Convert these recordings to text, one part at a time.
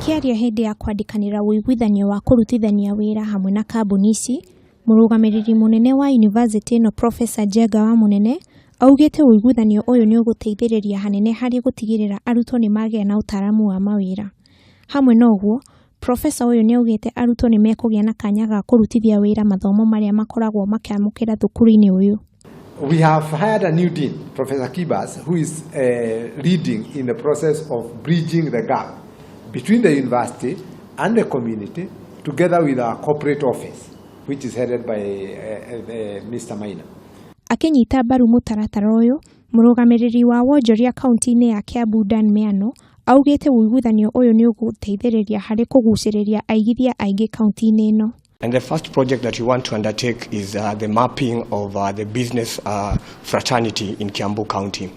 Akĩaria hĩndĩ ya kwandĩkanĩra ũiguithanio wa kũrutithania wĩra hamwe na kambuni ici, mũrũgamĩrĩri mũnene wa yunivasĩtĩ ĩno Profesa Njenga wa Munene augĩte ũiguithanio ũyũ nĩ ũgũteithĩrĩria hanene harĩ gũtigĩrĩra arutwo nĩ magĩa na ũtaaramu wa mawĩra. Hamwe na ũguo, Profesa ũyũ nĩ augĩte arutwo nĩ mekũgĩa na kanya ga kũrutithia wĩra mathomo marĩa makoragwo makĩamũkĩra thukuru-inĩ ũyũ. We have hired a new dean, Professor Kibas, who is leading in the process of bridging the gap between the university and the community, together with our corporate office, which is headed by Mr. Maina. Akĩnyita mbaru mũtaratara ũyũ, mũrũgamĩrĩri wa wonjoria kaunti-inĩ ya Kiambu Dan Miano augĩte ũiguithanio ũyũ nĩ ũgũteithĩrĩria harĩ kũgucĩrĩria aigithia aingĩ kaunti-inĩ ĩno. And the first project that we want to undertake is the mapping of the business fraternity in Kiambu County.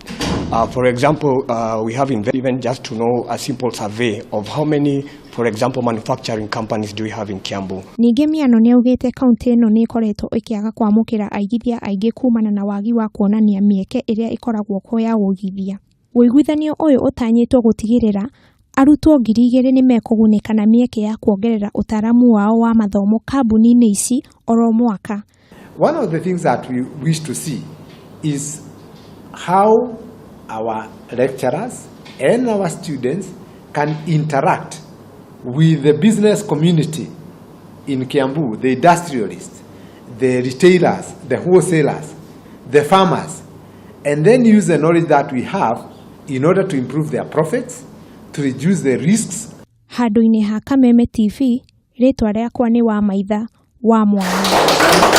For example, we have even just to know a simple survey of how many, for example, manufacturing companies do we have in Kiambu. Ningĩ Miano nĩ augĩte kaunti ĩno nĩ ĩkoretwo ĩkĩaga kwamũkĩra aigithia aingĩ kumana na wagi wa kuonania mĩeke ĩrĩa ĩkoragwo kuo ya ũigithia. Ũiguithanio ũyũ ũtanyĩtwo gũtigĩrĩra arutwo 2,000 nĩ mekũgunĩka na mĩeke ya kuongerera ũtaaramu wao wa mathomo kambuni-inĩ ici oro mwaka. One of the things that we wish to see is how our lecturers and our students can interact with the business community in Kiambu, the industrialists, the retailers, the wholesalers, the farmers, and then use the knowledge that we have in order to improve their profits, to reduce the risks. Handũ-inĩ ha Kameme TV, rĩtwa rĩakwa nĩ Wamaitha wa Mwana.